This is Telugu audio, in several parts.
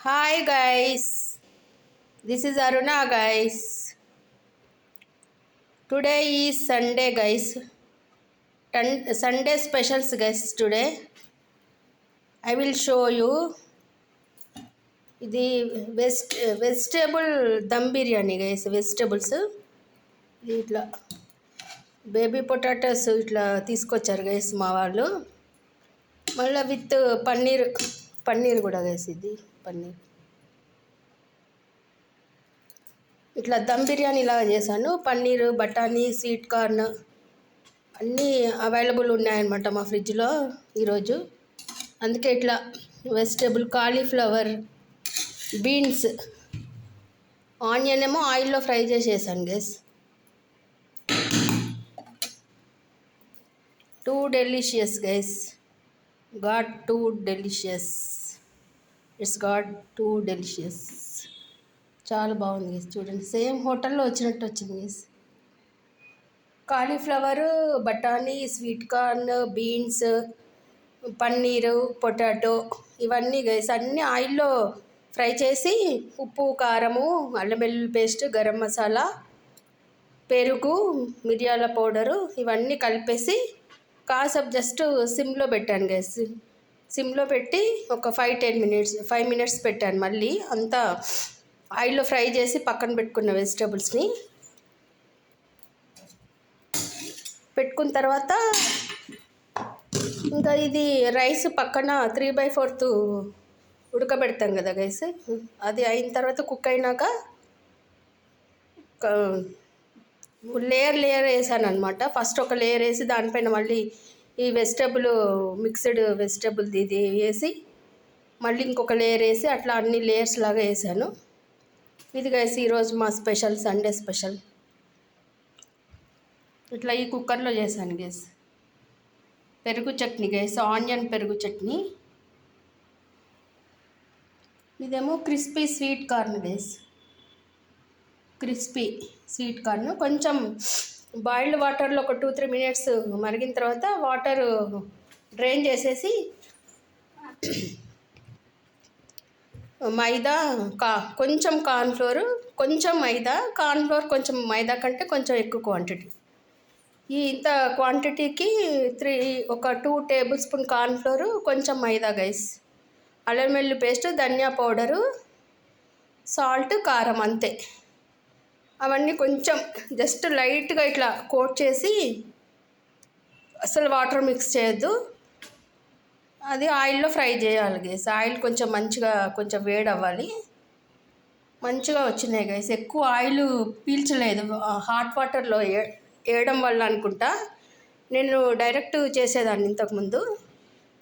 Hi guys, this is Aruna guys. Today is Sunday guys. Sunday specials guys today. I will show you the vegetable dum biryani guys. Vegetables ఇట్లా బేబీ పొటాటోస్ ఇట్లా తీసుకొచ్చారు గైస్ మా వాళ్ళు. మళ్ళీ విత్ పన్నీర్ కూడా గైస్. ఇది పన్నీర్ ఇట్లా దమ్ బిర్యానీ లాగా చేశాను. పన్నీరు, బఠానీ, స్వీట్ కార్న్ అన్నీ అవైలబుల్ ఉన్నాయన్నమాట మా ఫ్రిడ్జ్లో ఈరోజు. అందుకే ఇట్లా వెజిటేబుల్ కాలీఫ్లవర్, బీన్స్, ఆనియన్ ఏమో ఆయిల్లో ఫ్రై చేసేసాను guys. Two delicious guys. Got two delicious. It's got two delicious. చాలా బాగుంది గైస్. చూడండి, సేమ్ హోటల్లో వచ్చినట్టు వచ్చింది గైస్. కాలీఫ్లవరు, బఠానీ, sweet corn, beans, paneer, potato ఇవన్నీ గైస్ అన్నీ ఆయిల్లో ఫ్రై చేసి ఉప్పు, కారము, అల్లం వెల్లుల్లి పేస్ట్, గరం మసాలా, పెరుగు, మిరియాల పౌడరు ఇవన్నీ కలిపేసి కాసేపు జస్ట్ సిమ్లో పెట్టాను గైస్. సిమ్లో పెట్టి ఒక 5 మినిట్స్ పెట్టాను. మళ్ళీ అంతా ఆయిల్లో ఫ్రై చేసి పక్కన పెట్టుకున్న వెజిటేబుల్స్ని పెట్టుకున్న తర్వాత ఇంకా ఇది రైస్ పక్కన 3/4 ఉడకబెడతాం కదా గైస్. అది అయిన తర్వాత కుక్ అయినాక లేయర్ వేసాను అనమాట. ఫస్ట్ ఒక లేయర్ వేసి దానిపైన మళ్ళీ ఈ మిక్స్డ్ వెజిటబుల్ ఇది వేసి మళ్ళీ ఇంకొక లేయర్ వేసి అట్లా అన్ని లేయర్స్ లాగా వేసాను. ఇది గైస్ ఈరోజు మా స్పెషల్, సండే స్పెషల్. ఇట్లా ఈ కుక్కర్లో చేశాను గైస్. పెరుగు చట్నీ గైస్, ఆనియన్ పెరుగు చట్నీ. ఇదేమో crispy sweet corn guys. Crispy sweet corn కొంచెం బాయిల్డ్ వాటర్లో ఒక 2-3 మినిట్స్ మరిగిన తర్వాత వాటర్ డ్రైన్ చేసేసి మైదా, కొంచెం కార్న్ఫ్లోర్, కొంచెం మైదా. కార్న్ఫ్లోర్ కొంచెం మైదా కంటే కొంచెం ఎక్కువ క్వాంటిటీ. ఇంత క్వాంటిటీకి ఒక 2 టేబుల్ స్పూన్ కార్న్ఫ్లోర్, కొంచెం మైదా గైస్. అల్లం వెల్లుల్లి పేస్ట్, ధనియా పౌడరు, సాల్ట్, కారం అంతే. అవన్నీ కొంచెం జస్ట్ లైట్గా ఇట్లా కోట్ చేసి, అసలు వాటర్ మిక్స్ చేయొద్దు. అది ఆయిల్లో ఫ్రై చేయాలి గైస్. ఆయిల్ కొంచెం వేడి అవ్వాలి. మంచిగా వచ్చినాయి గైస్. ఎక్కువ ఆయిల్ పీల్చలేదు హాట్ వాటర్లో వేయడం వల్ల అనుకుంటా. నేను డైరెక్ట్ చేసేదాన్ని ఇంతకుముందు.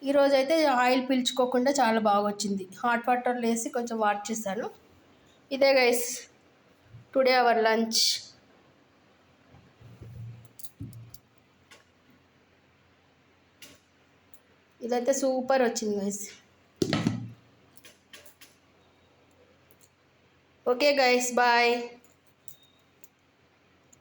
ఈరోజైతే ఆయిల్ పీల్చుకోకుండా చాలా బాగా వచ్చింది. హాట్ వాటర్లో వేసి కొంచెం వాష్ చేశాను. ఇదే గైస్ టుడే అవర్ లంచ్. ఇదైతే సూపర్ వచ్చింది గైస్. Okay guys, bye.